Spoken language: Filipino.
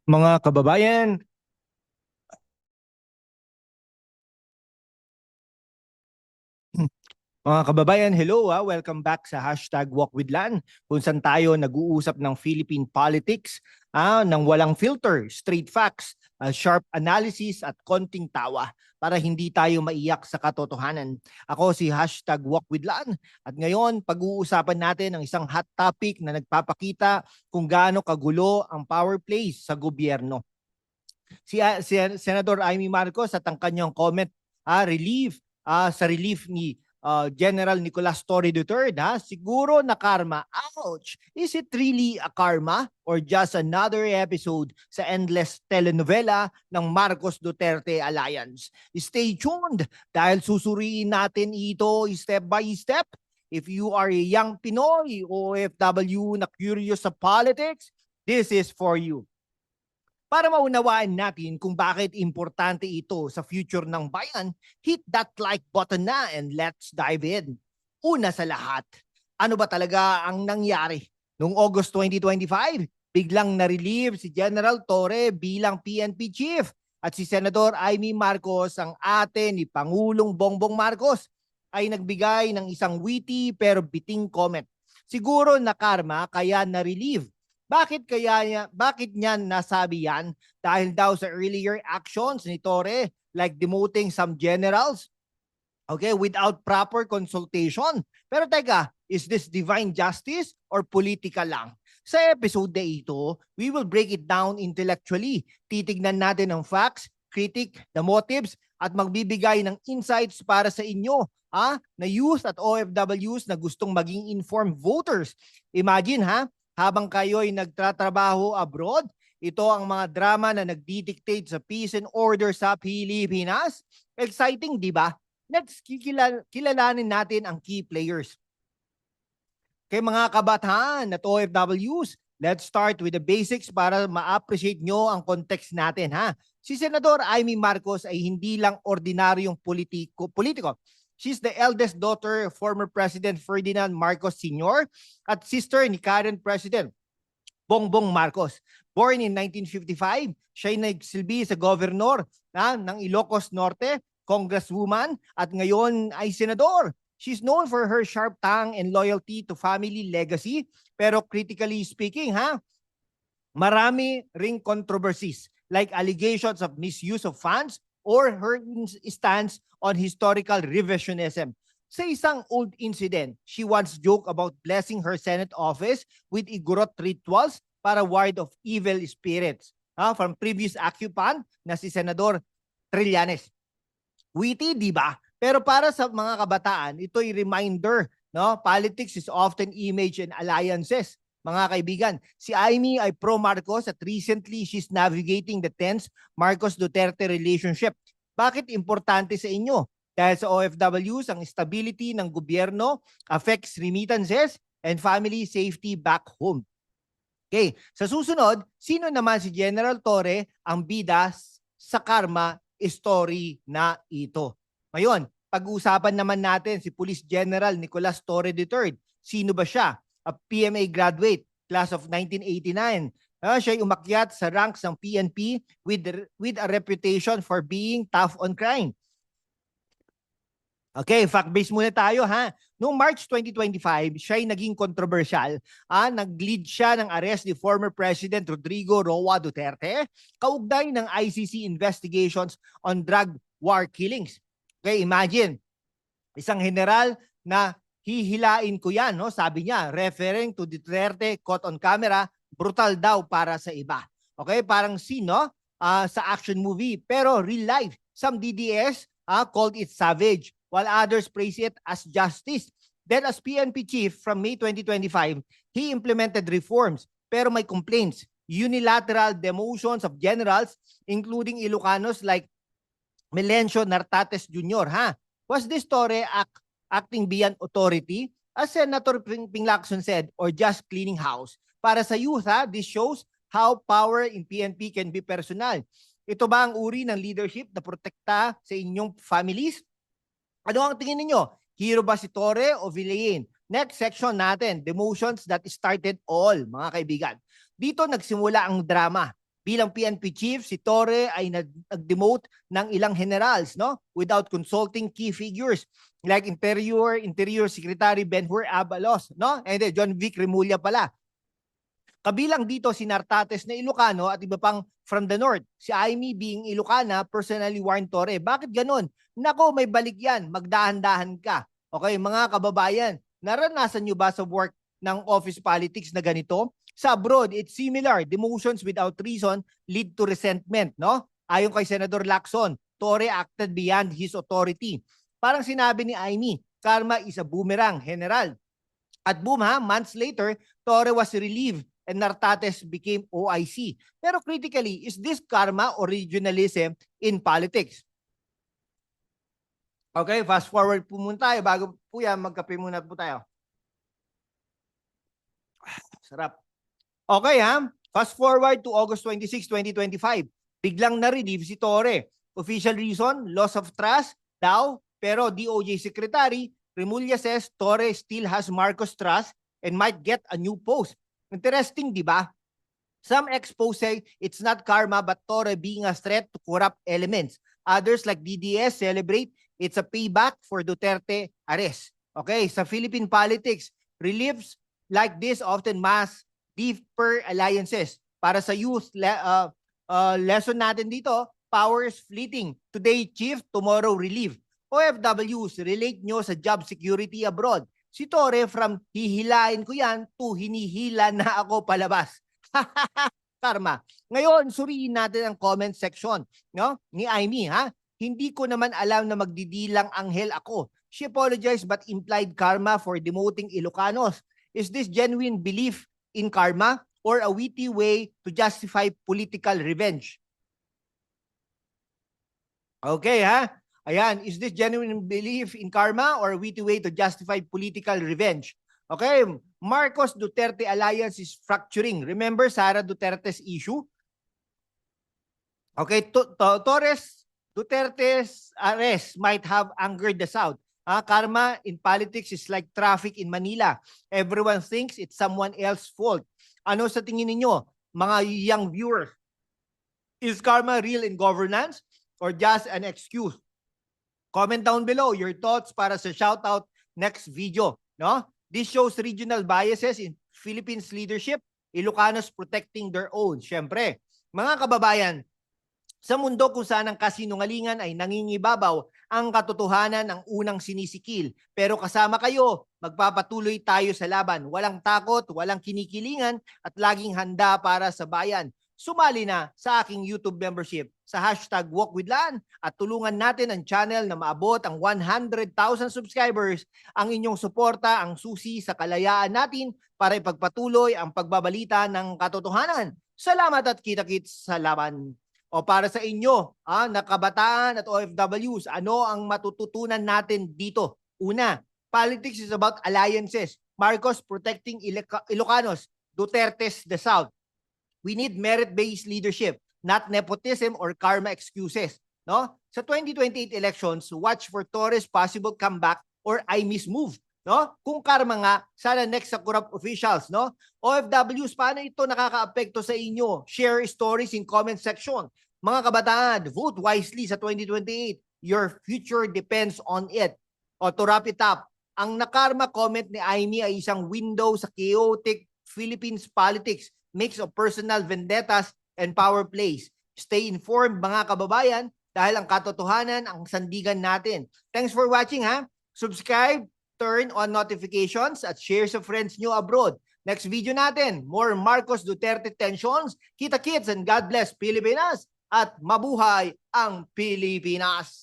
Mga kababayan, hello welcome back sa hashtag Walk with Lan, kung saan tayo nag-uusap ng Philippine politics, ng walang filter, straight facts, sharp analysis at konting tawa para hindi tayo maiyak sa katotohanan. Ako si hashtag Walk with Lan at ngayon pag-uusapan natin ang isang hot topic na nagpapakita kung gaano kagulo ang power plays sa gobyerno. Si Senador Amy Marcos at ang kanyang comment, sa relief ni General Nicolas Torre III, siguro na karma. Ouch! Is it really a karma or just another episode sa endless telenovela ng Marcos Duterte Alliance? Stay tuned dahil susuriin natin ito step by step. If you are a young Pinoy o OFW na curious sa politics, this is for you. Para maunawaan natin kung bakit importante ito sa future ng bayan, hit that like button na and let's dive in. Una sa lahat, ano ba talaga ang nangyari? Noong August 2025, biglang na-relieve si General Torre bilang PNP chief at si Senador Amy Marcos, ang ate ni Pangulong Bongbong Marcos, ay nagbigay ng isang witty pero biting comment. Siguro na karma kaya na-relieve. Bakit niya nasabi yan? Dahil daw sa earlier actions ni Torre, like demoting some generals, okay, without proper consultation. Pero teka, is this divine justice or political lang? Sa episode na ito, we will break it down intellectually. Titignan natin ang facts, critic, the motives, at magbibigay ng insights para sa inyo, na youth at OFWs na gustong maging informed voters. Imagine, habang kayo'y nagtatrabaho abroad, ito ang mga drama na nagdidictate sa peace and order sa Pilipinas. Exciting, di ba? Let's kilalanin natin ang key players. Kay mga kabataan at OFWs, let's start with the basics para ma-appreciate nyo ang context natin. Si Senador Amy Marcos ay hindi lang ordinaryong politiko. She's the eldest daughter of former President Ferdinand Marcos Sr. at sister ni current President Bongbong Marcos. Born in 1955, siya ay nagsilbi sa governor ng Ilocos Norte, congresswoman, at ngayon ay senador. She's known for her sharp tongue and loyalty to family legacy. Pero critically speaking, marami ring controversies like allegations of misuse of funds or her stance on historical revisionism. Sa isang old incident, she once joked about blessing her Senate office with igorot rituals para ward of evil spirits from previous occupant na si Senador Trillanes. Witty, di ba? Pero para sa mga kabataan, ito'y reminder, politics is often image and alliances. Mga kaibigan, si Amy ay pro-Marcos at recently she's navigating the tense Marcos-Duterte relationship. Bakit importante sa inyo? Dahil sa OFWs, ang stability ng gobyerno affects remittances and family safety back home. Okay, sa susunod, sino naman si General Torre ang bida sa karma story na ito? Ngayon, pag-uusapan naman natin si Police General Nicolas Torre III. Sino ba siya? A PMA graduate, class of 1989. Siya ay umakyat sa ranks ng PNP with a reputation for being tough on crime. Okay, fact-based muna tayo. Noong March 2025, siya ay naging controversial. Nag-lead siya ng arrest ni former President Rodrigo Roa Duterte kaugnay ng ICC investigations on drug war killings. Okay, imagine, isang general na hihilain ko yan, sabi niya, referring to Duterte caught on camera, brutal daw para sa iba. Okay, parang scene sa action movie, pero real life. Some DDS called it savage, while others praise it as justice. Then as PNP chief from May 2025, he implemented reforms, pero may complaints. Unilateral demotions of generals, including Ilocanos like Melencio Nartates Jr. Was this Torre acting beyond authority, as Senator Ping Lacson said, or just cleaning house? Para sa youth, this shows how power in PNP can be personal. Ito ba ang uri ng leadership na protekta sa inyong families? Ano ang tingin ninyo? Hero ba si Torre o villain? Next section natin, demotions that started all, mga kaibigan. Dito nagsimula ang drama. bilang PNP chief, si Torre ay nag-demote ng ilang generals, no? Without consulting key figures like Interior Secretary Benhur Abalos, no? And then John Vic Remulla pala. Kabilang dito si Nartates na Ilocano at iba pang from the north. Si Aimee being Ilocana personally warned Torre. Bakit ganun? Nako, may balik yan. Magdahan-dahan ka. Okay, mga kababayan, naranasan nyo ba sa work ng office politics na ganito? Sa abroad, it's similar. Demotions without reason lead to resentment, no? Ayon kay Senador Lacson, Torre acted beyond his authority. Parang sinabi ni Aimee, karma is a boomerang, general. At boom ha, months later, Torre was relieved and Nartates became OIC. Pero critically, is this karma or regionalism in politics? Okay, fast forward po muna tayo. Bago po yan, magkape muna po tayo. Sarap. Okay ha, fast forward to August 26, 2025. Biglang na-relieve si Torre. Official reason, loss of trust daw, pero DOJ Secretary Remulla says Torre still has Marcos' trust and might get a new post. Interesting, di ba? Some experts say it's not karma but Torre being a threat to corrupt elements. Others like DDS celebrate it's a payback for Duterte arrest. Okay, sa Philippine politics, reliefs like this often mask deeper alliances. Para sa youth, lesson natin dito, power is fleeting. Today chief, tomorrow relief. OFWs, relate nyo sa job security abroad. Si Torre from hihilain ko yan to hinihila na ako palabas. Karma. Ngayon, suriin natin ang comment section, no? Ni Aimee, ha? Hindi ko naman alam na magdidilang anghel ako. She apologized but implied karma for demoting Ilocanos. Is this genuine belief in karma or a witty way to justify political revenge? Okay, ha? Ayan, is this genuine belief in karma or a witty way to justify political revenge? Okay, Marcos Duterte alliance is fracturing. Remember Sara Duterte's issue? Okay, Torres Duterte's arrest might have angered the South. Karma in politics is like traffic in Manila. Everyone thinks it's someone else's fault. Ano sa tingin ninyo, mga young viewers? Is karma real in governance or just an excuse? Comment down below your thoughts para sa shoutout next video. No? This shows regional biases in Philippines leadership, Ilocanos protecting their own. Siyempre, mga kababayan, sa mundo kung saan ang kasinungalingan ay nangingibabaw, ang katotohanan ang unang sinisikil. Pero kasama kayo, magpapatuloy tayo sa laban. Walang takot, walang kinikilingan, at laging handa para sa bayan. Sumali na sa aking YouTube membership sa #WalkWithLan at tulungan natin ang channel na maabot ang 100,000 subscribers. Ang inyong suporta ang susi sa kalayaan natin para ipagpatuloy ang pagbabalita ng katotohanan. Salamat at kita-kits sa laban. O para sa inyo, na kabataan at OFWs, ano ang matututunan natin dito? Una, politics is about alliances. Marcos protecting Ilocanos, Duterte's the South. We need merit-based leadership, not nepotism or karma excuses. No? Sa 2028 elections, watch for Torres' possible comeback or Aimee's move. No? Kung karma nga, sana next sa corrupt officials. No? OFWs, paano ito nakakaapekto sa inyo? Share stories in comment section. Mga kabataan, vote wisely sa 2028. Your future depends on it. O to wrap it up, ang nakarma comment ni Aimee ay isang window sa chaotic Philippines politics, mix of personal vendettas and power plays. Stay informed mga kababayan dahil ang katotohanan ang sandigan natin. Thanks for watching ha. Subscribe, turn on notifications at share sa friends nyo abroad. Next video natin, more Marcos Duterte tensions. Kita-kits and God bless Pilipinas at mabuhay ang Pilipinas.